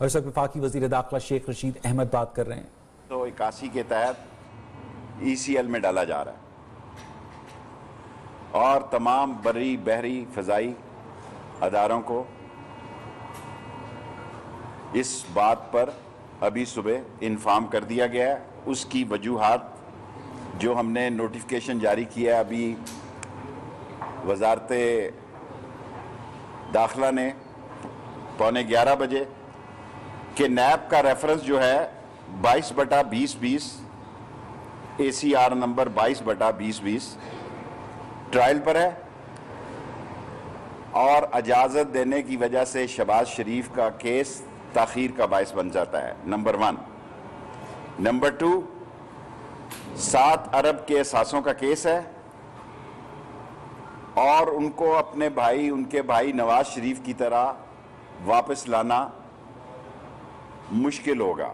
اور اس وقت وفاقی وزیر داخلہ شیخ رشید احمد بات کر رہے ہیں. تو 81 کے تحت ECL میں ڈالا جا رہا ہے اور تمام بری بحری فضائی اداروں کو اس بات پر ابھی صبح انفارم کر دیا گیا ہے. اس کی وجوہات جو ہم نے نوٹیفیکیشن جاری کیا ہے ابھی وزارت داخلہ نے 11:15 بجے کہ نیب کا ریفرنس جو ہے 22/2020 ACR نمبر 22/2020 ٹرائل پر ہے اور اجازت دینے کی وجہ سے شہباز شریف کا کیس تاخیر کا باعث بن جاتا ہے. نمبر 1. نمبر 2 7 ارب کے اثاثوں کا کیس ہے اور ان کو اپنے بھائی ان کے بھائی نواز شریف کی طرح واپس لانا مشکل ہوگا.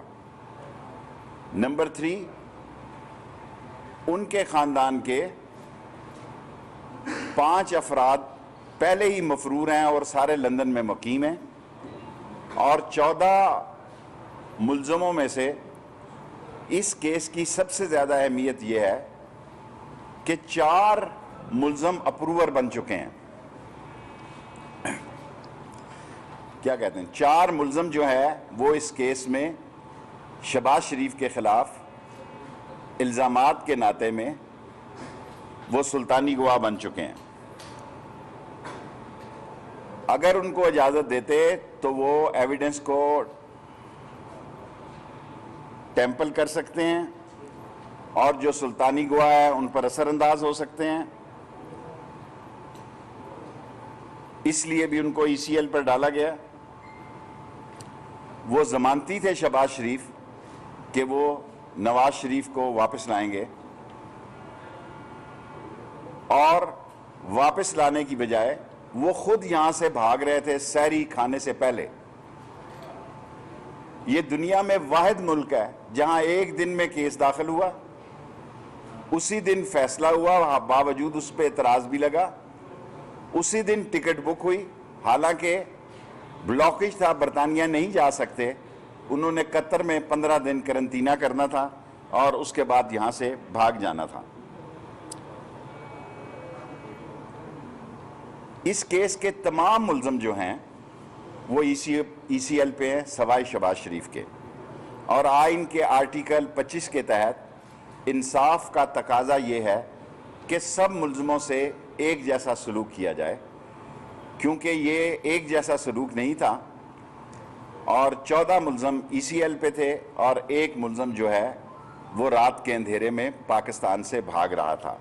نمبر 3 ان کے خاندان کے 5 افراد پہلے ہی مفرور ہیں اور سارے لندن میں مقیم ہیں اور 14 ملزموں میں سے اس کیس کی سب سے زیادہ اہمیت یہ ہے کہ 4 ملزم اپروور بن چکے ہیں. کیا کہتے ہیں 4 ملزم جو ہے وہ اس کیس میں شہباز شریف کے خلاف الزامات کے ناطے میں وہ سلطانی گواہ بن چکے ہیں. اگر ان کو اجازت دیتے تو وہ ایویڈنس کو ٹیمپل کر سکتے ہیں اور جو سلطانی گواہ ہے ان پر اثر انداز ہو سکتے ہیں. اس لیے بھی ان کو ECL پر ڈالا گیا. وہ ضمانتی تھے شہباز شریف کہ وہ نواز شریف کو واپس لائیں گے اور واپس لانے کی بجائے وہ خود یہاں سے بھاگ رہے تھے سحری کھانے سے پہلے. یہ دنیا میں واحد ملک ہے جہاں ایک دن میں کیس داخل ہوا, اسی دن فیصلہ ہوا, باوجود اس پہ اعتراض بھی لگا, اسی دن ٹکٹ بک ہوئی. حالانکہ بلاکیج تھا, برطانیہ نہیں جا سکتے, انہوں نے قطر میں 15 دن قرنطینہ کرنا تھا اور اس کے بعد یہاں سے بھاگ جانا تھا. اس کیس کے تمام ملزم جو ہیں وہ ECL پہ ہیں سوائے شہباز شریف کے, اور آئین کے آرٹیکل 25 کے تحت انصاف کا تقاضا یہ ہے کہ سب ملزموں سے ایک جیسا سلوک کیا جائے, کیونکہ یہ ایک جیسا سلوک نہیں تھا اور 14 ملزم ECL پہ تھے اور ایک ملزم جو ہے وہ رات کے اندھیرے میں پاکستان سے بھاگ رہا تھا.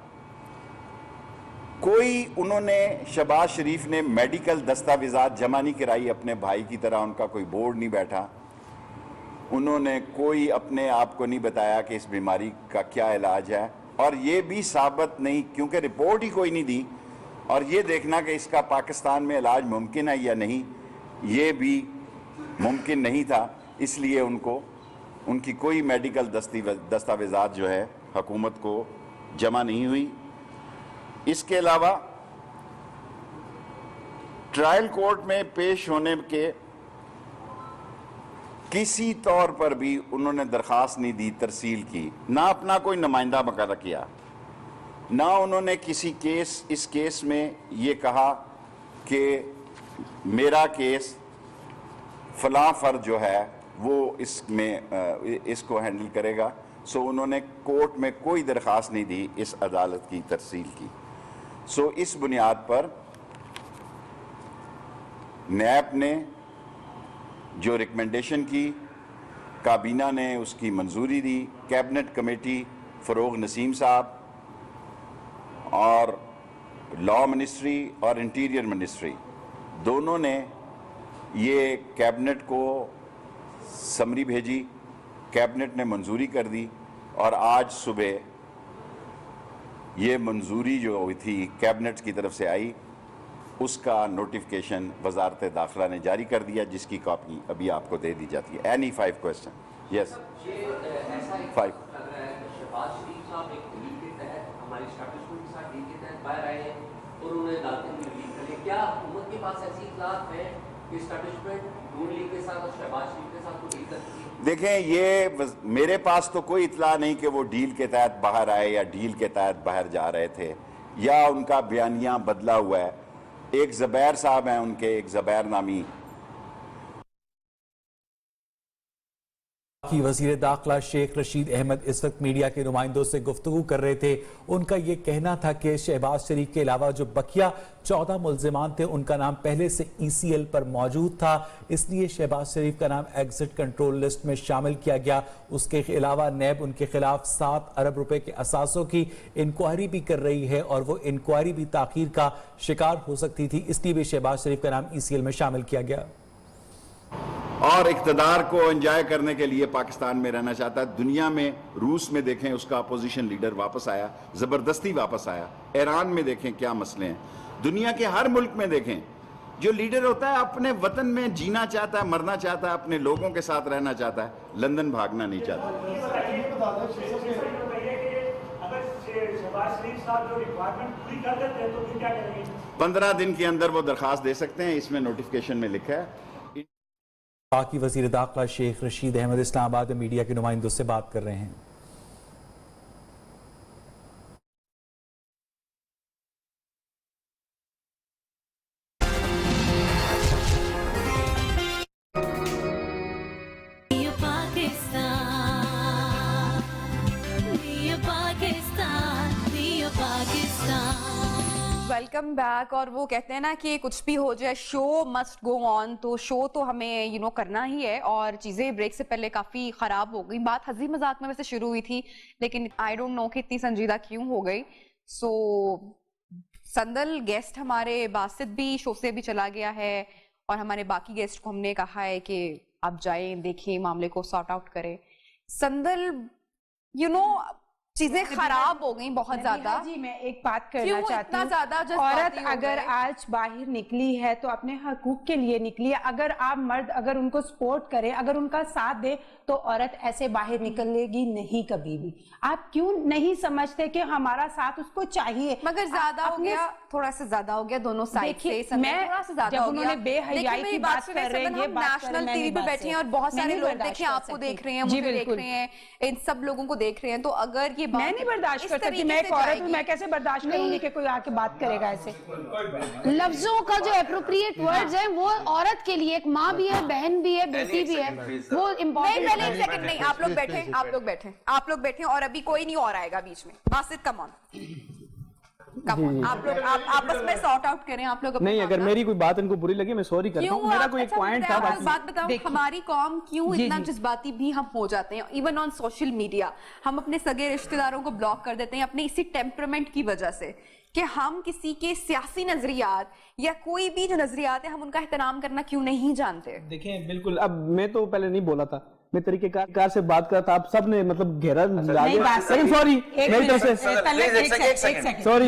کوئی انہوں نے شہباز شریف نے میڈیکل دستاویزات جمع نہیں کرائی اپنے بھائی کی طرح, ان کا کوئی بورڈ نہیں بیٹھا, انہوں نے کوئی اپنے آپ کو نہیں بتایا کہ اس بیماری کا کیا علاج ہے, اور یہ بھی ثابت نہیں کیونکہ رپورٹ ہی کوئی نہیں دی, اور یہ دیکھنا کہ اس کا پاکستان میں علاج ممکن ہے یا نہیں یہ بھی ممکن نہیں تھا. اس لیے ان کی کوئی میڈیکل دستاویزات جو ہے حکومت کو جمع نہیں ہوئی. اس کے علاوہ ٹرائل کورٹ میں پیش ہونے کے کسی طور پر بھی انہوں نے درخواست نہیں دی ترسیل کی, نہ اپنا کوئی نمائندہ مقرر کیا, نہ انہوں نے اس کیس میں یہ کہا کہ میرا کیس فلاں فرد جو ہے وہ اس کو ہینڈل کرے گا. سو انہوں نے کورٹ میں کوئی درخواست نہیں دی اس عدالت کی ترسیل کی. سو اس بنیاد پر نیب نے جو ریکمنڈیشن کی, کابینہ نے اس کی منظوری دی. کیبنٹ کمیٹی فروغ نسیم صاحب اور لا منسٹری اور انٹیریئر منسٹری دونوں نے یہ کیبنٹ کو سمری بھیجی, کیبنٹ نے منظوری کر دی, اور آج صبح یہ منظوری جو ہوئی تھی کیبنٹ کی طرف سے آئی, اس کا نوٹیفیکیشن وزارت داخلہ نے جاری کر دیا, جس کی کاپی ابھی آپ کو دے دی جاتی ہے. Any 5 question. Yes 5. Shahbaz Sharif صاحب ایک دلیل کے تحت ہماری اسٹیبلشمنٹ کے ساتھ ڈیل کے تحت باہر آئے ہیں اور انہوں نے عدالتیں بھی ریلیز کر لی. کیا حکومت کے پاس ایسی اطلاعات ہیں एस्टैब्लिशमेंट नून लीग के साथ और शहबाज शरीफ के साथ कोई डील करती है? देखें, ये मेरे पास तो कोई इतला नहीं कि वो डील के तहत बाहर आए या डील के तहत बाहर जा रहे थे, या उनका बयानिया बदला हुआ है। एक ज़ुबैर साहब हैं, उनके एक ज़ुबैर नामी कि वज़ीर दाखिला शेख रशीद अहमद इस वक्त मीडिया के नुमाइंदों से गुफ्तगू कर रहे थे। उनका ये कहना था कि शहबाज शरीफ के अलावा जो बकिया 14 मुल्जिमान थे उनका नाम पहले से ECL पर मौजूद था, इसलिए शहबाज शरीफ का नाम एग्जिट कंट्रोल लिस्ट में शामिल किया गया। उसके अलावा नैब उनके खिलाफ 7 अरब रुपए के असासों की इंक्वायरी भी कर रही है और वो इंक्वायरी भी ताखीर का शिकार हो सकती थी, इसलिए भी शहबाज शरीफ का नाम ECL में शामिल किया गया। और इक़्तिदार को एंजॉय करने के लिए पाकिस्तान में रहना चाहता है। दुनिया में रूस में देखें, उसका अपोजिशन लीडर वापस आया, ज़बरदस्ती वापस आया। ईरान में देखें क्या मसले हैं। दुनिया के हर मुल्क में देखें, जो लीडर होता है अपने वतन में जीना चाहता है, मरना चाहता है, अपने लोगों के साथ रहना चाहता है, लंदन भागना नहीं चाहता। अगर शहबाज शरीफ साहब जो रिक्वायरमेंट पूरी कर देते हैं तो फिर क्या करेंगे? 15 दिन के अंदर वो दरखास्त दे सकते हैं, इसमें नोटिफिकेशन में लिखा है। बाकी वज़ीर दाखिला शेख रशीद अहमद इस्लामाबाद में मीडिया के नुमाइंदों से बात कर रहे हैं। Welcome back. और वो कहते हैं ना कि कुछ भी हो जाए शो मस्ट गो ऑन, तो शो तो हमें करना ही है। और चीज़ें ब्रेक से पहले काफ़ी ख़राब हो गई। बात हंसी मजाक में वैसे शुरू हुई थी, लेकिन आई डोंट नो कि इतनी संजीदा क्यों हो गई। सो संदल गेस्ट हमारे बासित भी शो से भी चला गया है और हमारे बाकी गेस्ट को हमने कहा है कि आप जाएं, देखें, मामले को सॉर्ट आउट करें। संदल चीजें खराब हो गई बहुत ज्यादा। जी मैं एक बात करना चाहती हूँ, औरत अगर आज बाहर निकली है तो अपने हकूक के लिए निकली है। अगर आप मर्द अगर उनको सपोर्ट करें, अगर उनका साथ दे, तो औरत ऐसे बाहर निकलेगी नहीं कभी भी। आप क्यों नहीं समझते कि हमारा साथ उसको चाहिए? मगर ज्यादा हो गया, थोड़ा सा ज्यादा हो गया दोनों साइड से। मैं थोड़ा सा ज्यादा हो गया। उन्होंने बेहयाई की बात कर रहे हैं, ये नेशनल टीवी पे बैठे हैं और बहुत सारे लोग देखें, आपको देख रहे हैं, मुझे देख रहे हैं, इन सब लोगों को देख रहे हैं। तो अगर ये मैं नहीं बर्दाश्त कर सकती, मैं एक औरत हूँ, मैं कैसे बर्दाश्त करूंगी कि कोई आके बात करेगा ऐसे? लफ्जों का जो एप्रोप्रिएट वर्ड्स है वो औरत के लिए, एक माँ भी है, बहन भी है, बेटी भी है, वो इम्पोर्टेंट। पहले एक सेकंड नहीं, आप लोग बैठे और अभी कोई नहीं और आएगा बीच में। बासित कम ऑन, आप लोग आप आपस में सॉर्ट आउट करें। आप लोग नहीं, अगर मेरी कोई बात इनको बुरी लगी मैं सॉरी करता हूं। मेरा कोई एक पॉइंट था। बात बताओ, हमारी कौम क्यों इतना जज्बाती भी हम हो जाते हैं? इवन ऑन सोशल मीडिया हम अपने सगे रिश्तेदारों को ब्लॉक कर देते हैं अपने इसी टेम्परामेंट की वजह से, कि हम किसी के सियासी नजरियात या कोई भी जो नजरियात है हम उनका एहतराम करना क्यों नहीं जानते। देखें बिल्कुल, अब मैं तो पहले नहीं बोला था, मैं तरीकेकार से बात कर रहा था, आप सब ने मतलब घेरा लेकिन सॉरी मेरी तरफ से सॉरी,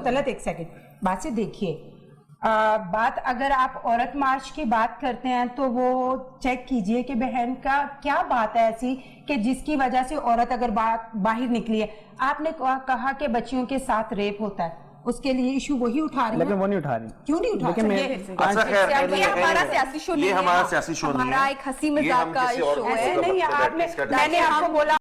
तलत एक सेकंड बासित देखिए, बात अगर आप औरत मार्च की बात करते हैं तो वो चेक कीजिए कि बहन का क्या बात है ऐसी कि जिसकी वजह से औरत अगर बाहर निकली है। आपने कहा कि बच्चियों के साथ रेप होता है, उसके लिए इशू वही उठा रही है, लेकिन वो नहीं उठा रही। क्यों नहीं उठा रही? ये हमारा सियासी शो नहीं है, हमारा एक हंसी मजाक का शो है। नहीं, मैंने आपको बोला